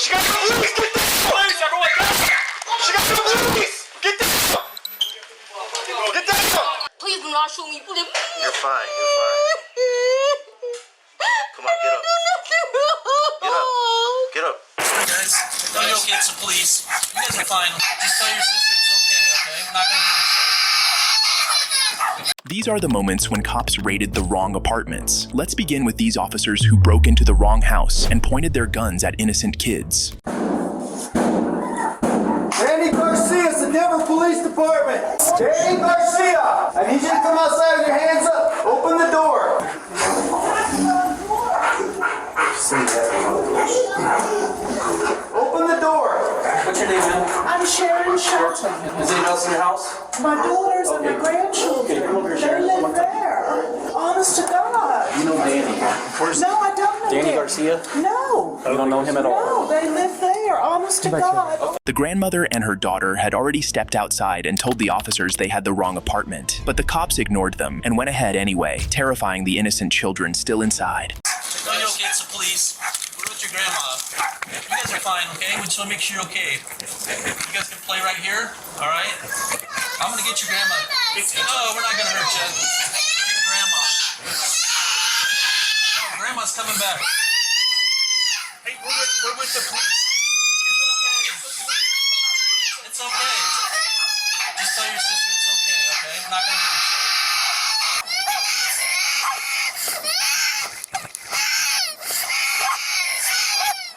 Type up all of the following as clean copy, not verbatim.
She got the police! Get the police! Everyone down! She got the police! Get the Get down! Please do not shoot me. Please. You're fine. You're fine. Come on, get up. Get up. Get up. Hey guys, no, you're okay. It's the police. You guys are fine. Just tell your sister it's okay. We're not gonna hurt each other. These are the moments when cops raided the wrong apartments. Let's begin with these officers who broke into the wrong house and pointed their guns at innocent kids. Danny Garcia's the Denver Police Department. Danny Garcia, I need you to come outside with your hands up. Open the door. Open the door. What's your name, man? I'm Sharon Shelton. Is anyone else in your house? My daughters and my grandchildren. Okay, come over here, They Sharon. live there. Honest to God. You know Danny. Where's No, I don't know Danny him. Garcia? No. You don't know him at all? No, they live there. Honest to God. The grandmother and her daughter had already stepped outside and told the officers they had the wrong apartment, but the cops ignored them and went ahead anyway, terrifying the innocent children still inside. No, you're okay. It's the police. We're with your grandma. You guys are fine, okay? We just want to make sure you're okay. You guys can play right here, all right? I'm gonna get your grandma. No, we're not gonna hurt you. Get grandma. No, grandma's coming back. Hey, we're with the police. It's okay. Just tell your sister it's okay? We're not gonna hurt you.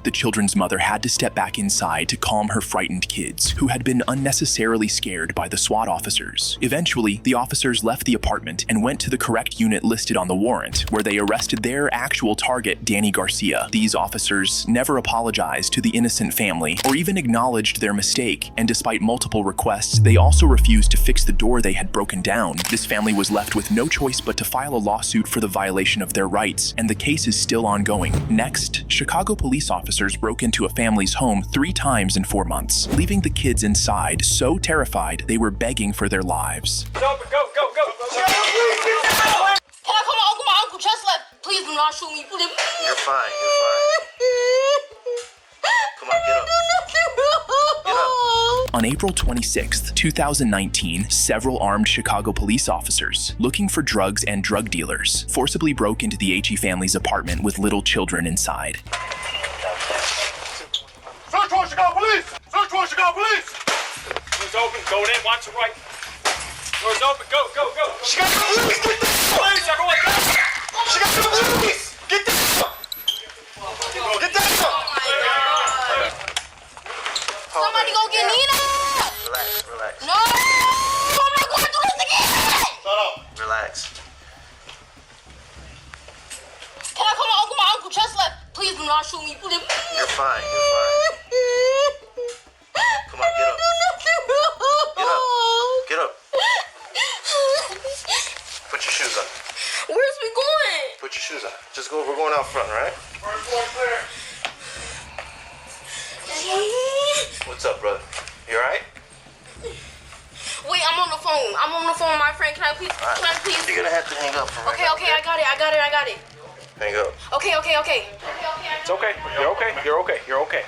The children's mother had to step back inside to calm her frightened kids, who had been unnecessarily scared by the SWAT officers. Eventually, the officers left the apartment and went to the correct unit listed on the warrant, where they arrested their actual target, Danny Garcia. These officers never apologized to the innocent family or even acknowledged their mistake, and despite multiple requests, they also refused to fix the door they had broken down. This family was left with no choice but to file a lawsuit for the violation of their rights, and the case is still ongoing. Next, Chicago police officers broke into a family's home 3 times in 4 months, leaving the kids inside so terrified they were begging for their lives. Can I call my uncle just left? Please do not shoot me. Please. You're fine. You're fine. Come on, get up. Get up. On April 26, 2019, several armed Chicago police officers, looking for drugs and drug dealers, forcibly broke into the HE family's apartment with little children inside. Search warrant, Chicago Police! Search warrant, Chicago Police! Door's open, go in, watch the right. Door's open, go. She got the police! Get the police! Everyone down! She got the police! Get the Get down! Somebody go get Nina! Relax. No! I'm not going through this again! Shut up. Relax. Can I call my uncle just left? Please do not shoot me. Please. You're fine. Come on, get up. Get up. Put your shoes on. Where's we going? Put your shoes on. Just go. We're going out front, all right? What's up, brother? You all right? Wait, I'm on the phone. with my friend. Can I please? You're gonna have to hang up for right Okay, now. I got it. Hang up. Okay. It's okay. You're okay.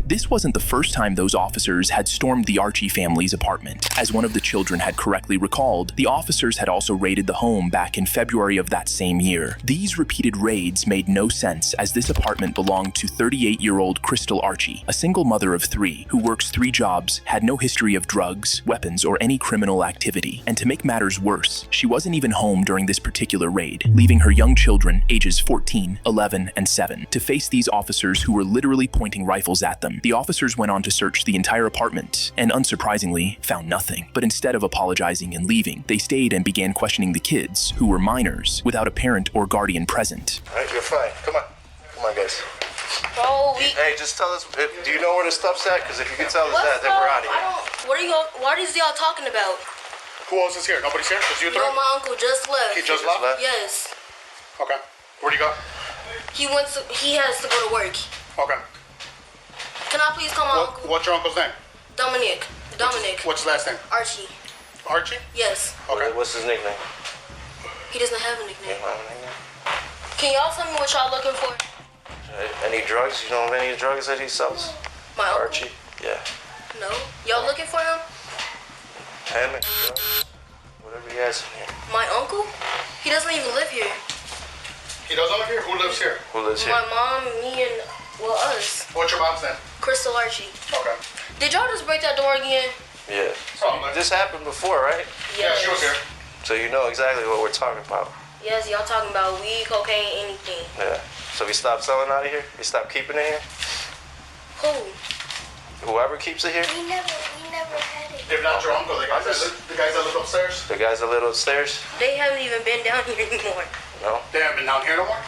This wasn't the first time those officers had stormed the Archie family's apartment. As one of the children had correctly recalled, the officers had also raided the home back in February of that same year. These repeated raids made no sense, as this apartment belonged to 38-year-old Crystal Archie, a single mother of 3 who works 3 jobs, had no history of drugs, weapons, or any criminal activity. And to make matters worse, she wasn't even home during this particular raid, leaving her young children, ages 14, 11, and 7, to face these officers who were literally pointing rifles at them. The officers went on to search the entire apartment and, unsurprisingly, found nothing. But instead of apologizing and leaving, they stayed and began questioning the kids, who were minors, without a parent or guardian present. All right, you're fine. Come on, guys. Bro, Hey, just tell us. Do you know where the stuff's at? Because if you can tell us that, then we're out of here. What is y'all talking about? Who else is here? Nobody's here? Just you 3? No, my uncle just left. He just left? Yes. Okay. Where'd he go? He has to go to work. Okay. Can I please call my uncle? What's your uncle's name? Dominic. What's his last name? Archie. Archie? Yes. Okay. What's his nickname? He doesn't have a nickname. You don't have a nickname? Can y'all tell me what y'all looking for? Any drugs? You know of any drugs that he sells? My uncle? Archie? Yeah. No. Y'all looking for him? Hammond, drugs? Whatever he has in here. My uncle? He doesn't even live here. He doesn't live here? Who lives here? Who lives here? My mom, me, and, well, us. What's your mom's name? Crystal Archie. Okay. Did y'all just break that door again? Yeah. Probably. This happened before, right? Yeah, she was here. So you know exactly what we're talking about. Yes, y'all talking about weed, cocaine, anything. Yeah. So we stopped selling out of here? We stopped keeping it here? Who? Whoever keeps it here? We never had it. If not your uncle, the guys that live upstairs? The guys that live upstairs? They haven't even been down here anymore. No? They haven't been down here no more?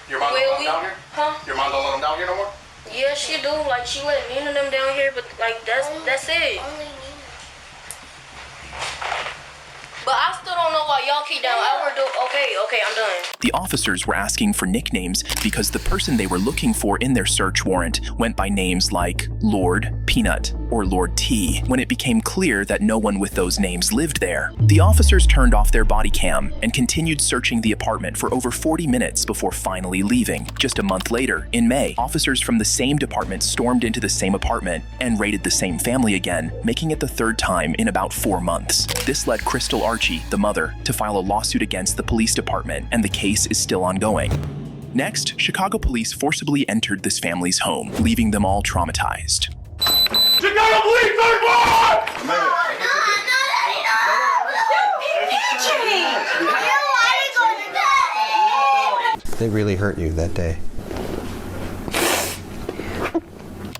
Your mom don't let them down here? Huh? Your mom don't let them down here no more? Yeah, she do. Like, she let me and them down here, but, like, that's it. Only Nina. But I still don't know why y'all keep down. Okay, I'm done. The officers were asking for nicknames because the person they were looking for in their search warrant went by names like Lord Peanut or Lord T, when it became clear that no one with those names lived there. The officers turned off their body cam and continued searching the apartment for over 40 minutes before finally leaving. Just a month later, in May, officers from the same department stormed into the same apartment and raided the same family again, making it the third time in about 4 months. This led Crystal Archie, the mother, to file a lawsuit against the police department, and the case is still ongoing. Next, Chicago police forcibly entered this family's home, leaving them all traumatized. Chicago Police, third ward! They really hurt you that day.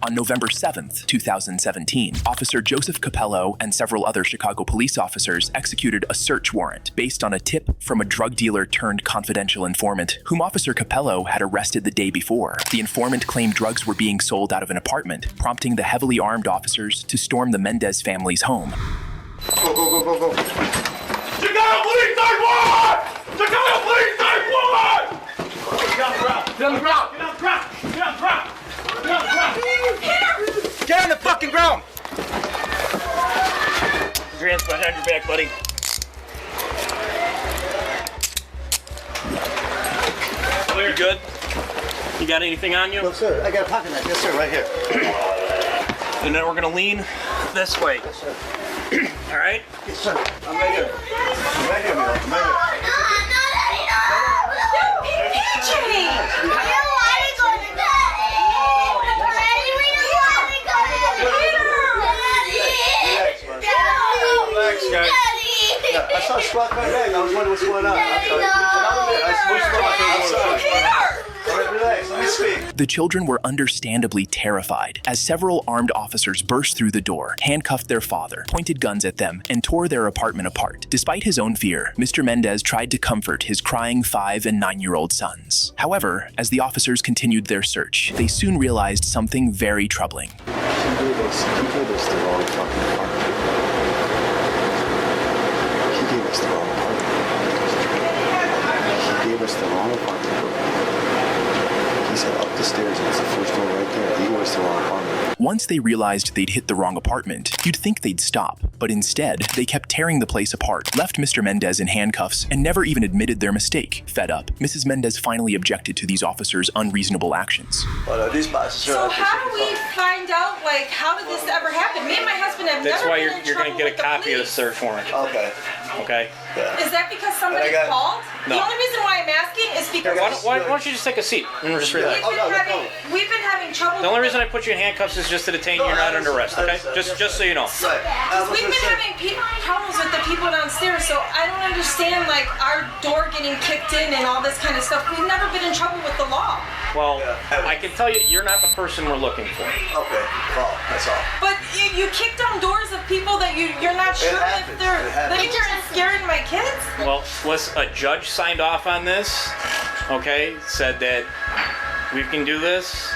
On November 7th, 2017, Officer Joseph Capello and several other Chicago police officers executed a search warrant based on a tip from a drug dealer turned confidential informant, whom Officer Capello had arrested the day before. The informant claimed drugs were being sold out of an apartment, prompting the heavily armed officers to storm the Mendez family's home. Chicago Police, third ward! Chicago Police, third ward! Get on the ground! Get on the ground! Get on the ground! Get on the ground! Get on the ground! Get on the fucking ground! Put your hands behind your back, buddy. You good? You got anything on you? No, sir. I got a pocket knife. Yes, sir. Right here. And then we're gonna lean this way. Yes, sir. All right? Yes, sir. I'm right here. I'm right here, Milo. I'm right here. Relax, guys. Yeah, I saw SWAT right there. I was wondering what's going on. I'm sorry. I'm sorry. All right, relax. Let me speak. The children were understandably terrified as several armed officers burst through the door, handcuffed their father, pointed guns at them, and tore their apartment apart. Despite his own fear, Mr. Mendez tried to comfort his crying 5- and 9-year-old sons. However, as the officers continued their search, they soon realized something very troubling. He gave us the wrong fucking apartment. He gave us the wrong apartment. He gave us the wrong apartment. He said up the stairs, and it's the first one right there. He gave us the wrong apartment. Once they realized they'd hit the wrong apartment, you'd think they'd stop, but instead, they kept tearing the place apart, left Mr. Mendez in handcuffs, and never even admitted their mistake. Fed up, Mrs. Mendez finally objected to these officers' unreasonable actions. So how do we find out, like, how did this ever happen? Me and my husband have That's never why been in you're trouble gonna get a with the copy of the police. search warrant. Okay. Okay? Is that because somebody And I got- called? No. The only reason why I'm asking is Here, because why don't you just take a seat and just relax? we've been having trouble. The only reason I put you in handcuffs is just to detain you. You're not under arrest, okay? Just so you know. Right. Because we've been having problems with the people downstairs, so I don't understand, like, our door getting kicked in and all this kind of stuff. We've never been in trouble with the law. Well, I can tell you, you're not the person we're looking for. Okay. Well, that's all. But you kick down doors of people that you're not sure if happens. they're It happens. that you're scaring my kids. Well, a judge signed off on this, okay? Said that we can do this.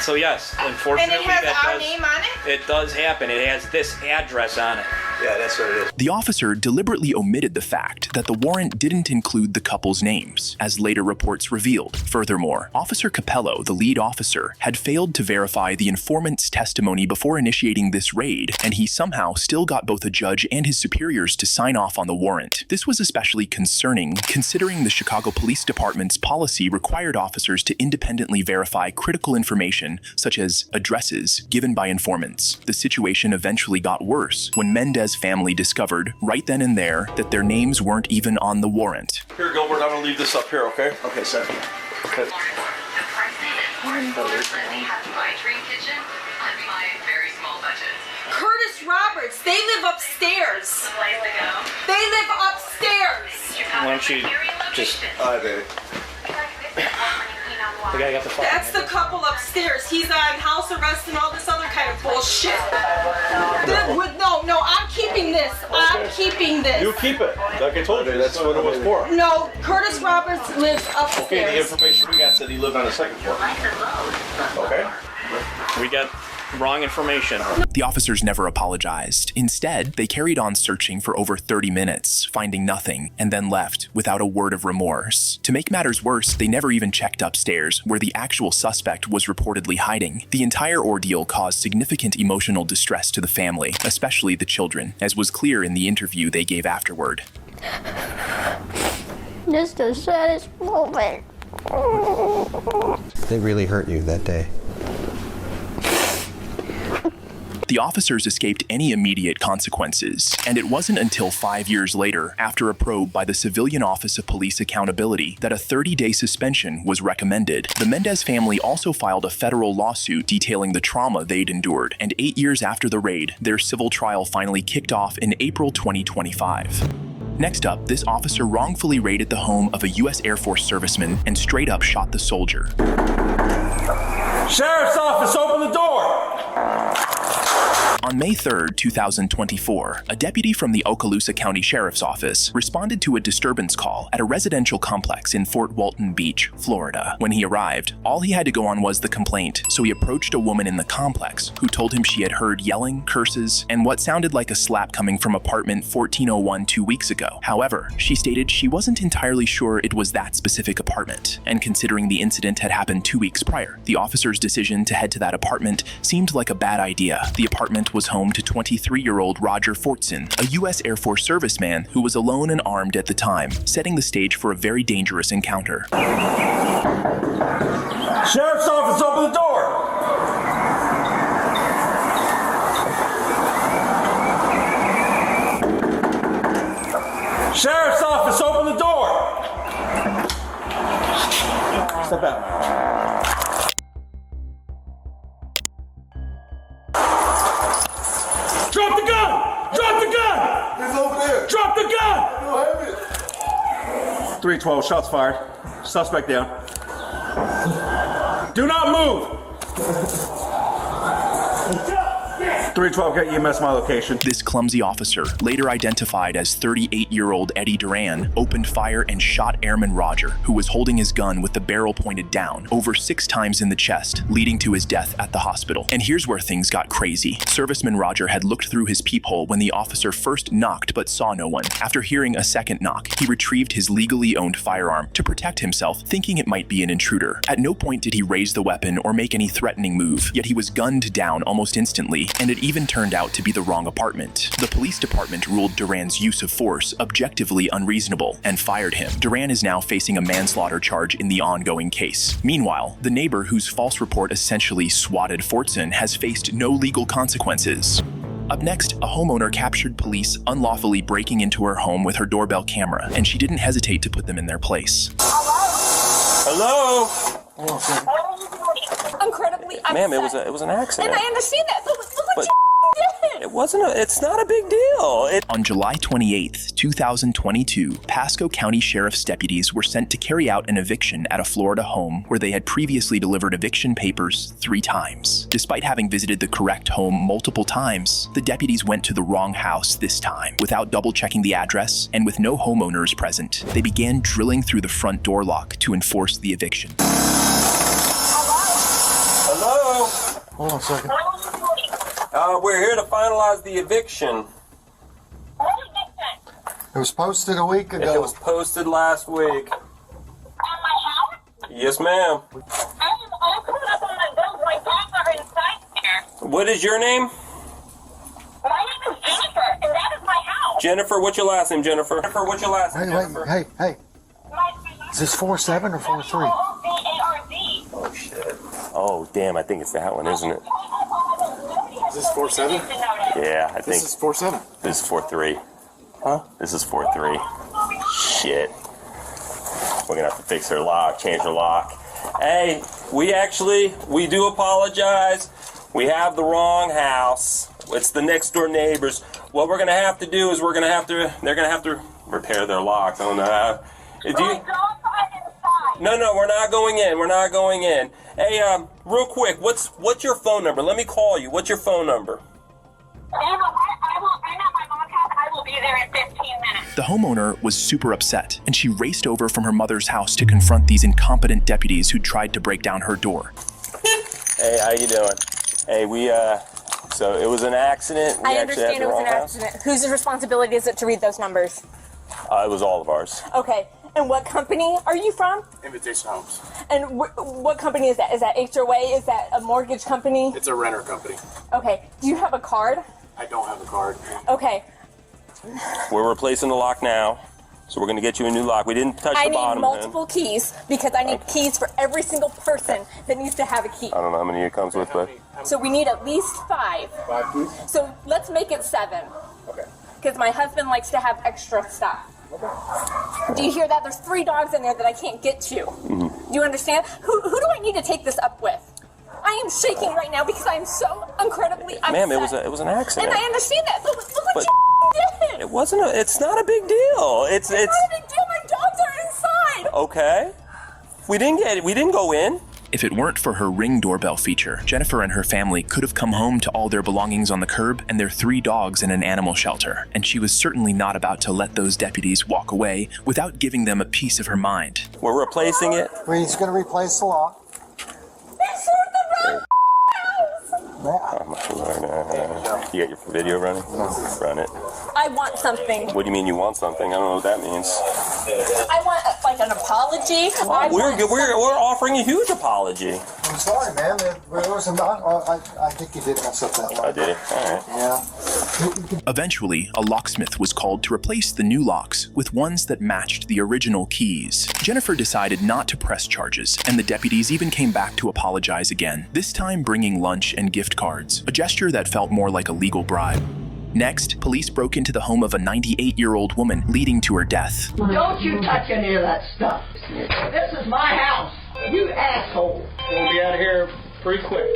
So yes, And unfortunately, it has that our does. name on it. It does happen. It has this address on it. Yeah, that's what it is. The officer deliberately omitted the fact that the warrant didn't include the couple's names, as later reports revealed. Furthermore, Officer Capello, the lead officer, had failed to verify the informant's testimony before initiating this raid, and he somehow still got both a judge and his superiors to sign off on the warrant. This was especially concerning, considering the Chicago Police Department's policy required officers to independently verify critical information, such as addresses, given by informants. The situation eventually got worse when Mendez family discovered, right then and there, that their names weren't even on the warrant. Here, Gilbert, I'm gonna leave this up here, okay? Okay, sir. Okay. Curtis Roberts, they live upstairs. They live upstairs. Why don't you just... All right, baby. The guy got the phone. That's the couple upstairs. He's on house arrest and all this other kind of bullshit. No, I'm keeping this. I'm keeping this. You keep it. Like I told you, that's what it was for. No, Curtis Roberts lives upstairs. Okay, the information we got said he lived on the second floor. Okay? We got wrong information. The officers never apologized. Instead, they carried on searching for over 30 minutes, finding nothing, and then left without a word of remorse. To make matters worse, they never even checked upstairs, where the actual suspect was reportedly hiding. The entire ordeal caused significant emotional distress to the family, especially the children, as was clear in the interview they gave afterward. Just the saddest moment. They really hurt you that day. The officers escaped any immediate consequences, and it wasn't until 5 years later, after a probe by the Civilian Office of Police Accountability, that a 30-day suspension was recommended. The Mendez family also filed a federal lawsuit detailing the trauma they'd endured, and 8 years after the raid, their civil trial finally kicked off in April 2025. Next up, this officer wrongfully raided the home of a U.S. Air Force serviceman and straight up shot the soldier. Sheriff's office, open the door! On May 3rd, 2024, a deputy from the Okaloosa County Sheriff's Office responded to a disturbance call at a residential complex in Fort Walton Beach, Florida. When he arrived, all he had to go on was the complaint, so he approached a woman in the complex who told him she had heard yelling, curses, and what sounded like a slap coming from apartment 1401 2 weeks ago. However, she stated she wasn't entirely sure it was that specific apartment, and considering the incident had happened 2 weeks prior, the officer's decision to head to that apartment seemed like a bad idea. The apartment was home to 23-year-old Roger Fortson, a U.S. Air Force serviceman who was alone and armed at the time, setting the stage for a very dangerous encounter. Sheriff's office, open the door! Sheriff's office, open the door! Step out. Drop the gun! Drop the gun! It's over there. Drop the gun! I don't have it. 312, shots fired. Suspect down. Do not move! 312, get EMS my location. This clumsy officer, later identified as 38-year-old Eddie Duran, opened fire and shot Airman Roger, who was holding his gun with the barrel pointed down, over 6 times in the chest, leading to his death at the hospital. And here's where things got crazy. Serviceman Roger had looked through his peephole when the officer first knocked but saw no one. After hearing a second knock, he retrieved his legally owned firearm to protect himself, thinking it might be an intruder. At no point did he raise the weapon or make any threatening move, yet he was gunned down almost instantly, and it even turned out to be the wrong apartment. The police department ruled Duran's use of force objectively unreasonable and fired him. Duran is now facing a manslaughter charge in the ongoing case. Meanwhile, the neighbor whose false report essentially swatted Fortson has faced no legal consequences. Up next, a homeowner captured police unlawfully breaking into her home with her doorbell camera, and she didn't hesitate to put them in their place. Hello? Incredibly upset. Ma'am, it was an accident. And I understand that, but look what you did. It wasn't it's not a big deal. On July 28, 2022, Pasco County Sheriff's deputies were sent to carry out an eviction at a Florida home where they had previously delivered eviction papers 3 times. Despite having visited the correct home multiple times, the deputies went to the wrong house this time. Without double-checking the address and with no homeowners present, they began drilling through the front door lock to enforce the eviction. Hello? Hold on a second. We're here to finalize the eviction. It was posted a week ago. It was posted last week. On my house? Yes, ma'am. I'm pulling up on my bills. My dogs are inside here. What is your name? My name is Jennifer, and that is my house. Jennifer, what's your last name, Jennifer? Jennifer, what's your last name, Jennifer? Hey. Is this 4-7 or 4-3? W-O-O-V-A-R-D. Oh, shit. Oh, damn, I think it's that one, isn't it? Is this 4-7? Yeah, I think. This is 4-7. This is 4-3. Huh? This is 4-3. Shit. We're gonna have to fix her lock, change her lock. Hey, we do apologize. We have the wrong house. It's the next door neighbors. What we're gonna have to do is they're gonna have to repair their locks. I don't know how. No, we're not going in. We're not going in. Hey, real quick, what's your phone number? Let me call you. What's your phone number? I'm at my mom's house. I will be there in 15 minutes. The homeowner was super upset, and she raced over from her mother's house to confront these incompetent deputies who tried to break down her door. Hey, how you doing? Hey, so it was an accident. I understand it was an accident. Whose responsibility is it to read those numbers? It was all of ours. Okay. And what company are you from? Invitation Homes. And what company is that? Is that HOA? Is that a mortgage company? It's a renter company. Okay. Do you have a card? I don't have a card. Okay. We're replacing the lock now, so we're going to get you a new lock. We didn't touch the bottom. I need multiple keys because I need keys for every single person that needs to have a key. I don't know how many it comes with, but... So we need at least 5. 5 keys? So let's make it 7. Okay. Because my husband likes to have extra stuff. Okay. Do you hear that? There's 3 dogs in there that I can't get to. Mm-hmm. Do you understand? Who do I need to take this up with? I am shaking right now because I am so incredibly upset. Ma'am, it was an accident. And I understand that, but look what you did. It wasn't it's not a big deal. It's not a big deal. My dogs are inside. Okay. We didn't go in. If it weren't for her Ring doorbell feature, Jennifer and her family could have come home to all their belongings on the curb and their 3 dogs in an animal shelter, and she was certainly not about to let those deputies walk away without giving them a piece of her mind. We're replacing it. He's going to replace the lock. It's for the wrong house. You got your video running? Run it. I want something. What do you mean you want something? I don't know what that means. I want an apology. We're offering a huge apology. I'm sorry, man. I think you did mess up that lock. I did it. All right. Yeah. Eventually, a locksmith was called to replace the new locks with ones that matched the original keys. Jennifer decided not to press charges, and the deputies even came back to apologize again, this time bringing lunch and gift cards, a gesture that felt more like a legal bribe. Next, police broke into the home of a 98-year-old woman, leading to her death. Don't you touch any of that stuff. This is my house, you asshole. We'll be out of here pretty quick.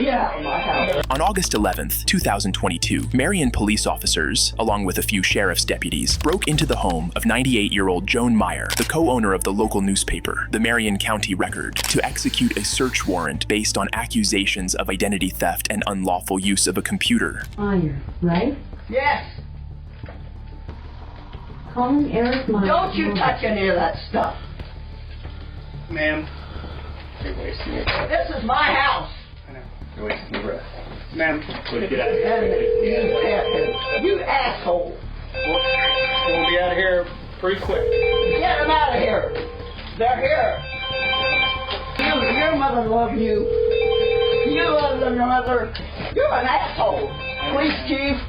Get out of my house. On August 11th, 2022, Marion police officers, along with a few sheriff's deputies, broke into the home of 98-year-old Joan Meyer, the co-owner of the local newspaper, the Marion County Record, to execute a search warrant based on accusations of identity theft and unlawful use of a computer. Meyer, right? Yes. Calling Eric Meyer. Don't you touch any of that stuff. Ma'am, you're wasting your breath. This is my house. I know. You're wasting your breath. Ma'am, please get out of here. You asshole. We'll be out of here pretty quick. Get them out of here. They're here. Your mother loved you. You love your mother. You're an asshole. Police chief.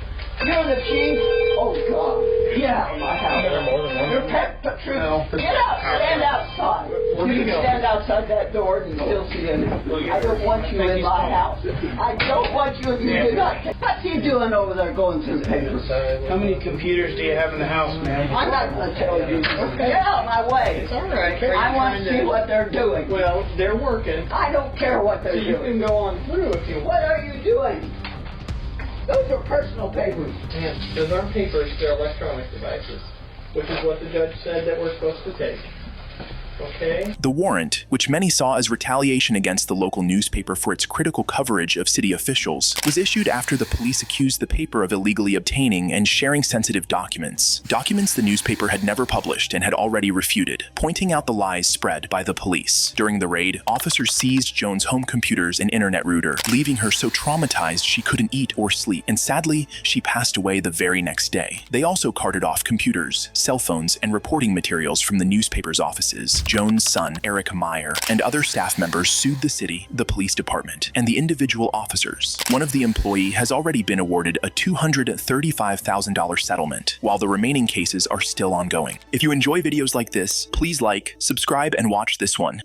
You're the chief. Oh, God. Get out of my house. You're pet patrol. Get out. Stand outside. You can stand outside that door and still see it. I don't want you in my house. I don't want you if you do not. What's he doing over there going through the papers? How many computers do you have in the house, ma'am? I'm not going to tell you. Get out of my way. It's all right. I want to see what they're doing. Well, they're working. I don't care what they're doing. You can go on through if you want. What are you doing? Those are personal papers. Ma'am, those aren't papers, they're electronic devices, which is what the judge said that we're supposed to take. Okay. The warrant, which many saw as retaliation against the local newspaper for its critical coverage of city officials, was issued after the police accused the paper of illegally obtaining and sharing sensitive documents. Documents the newspaper had never published and had already refuted, pointing out the lies spread by the police. During the raid, officers seized Joan's home computers and internet router, leaving her so traumatized she couldn't eat or sleep, and sadly, she passed away the very next day. They also carted off computers, cell phones, and reporting materials from the newspaper's offices. Joan's son, Eric Meyer, and other staff members sued the city, the police department, and the individual officers. One of the employees has already been awarded a $235,000 settlement, while the remaining cases are still ongoing. If you enjoy videos like this, please like, subscribe, and watch this one.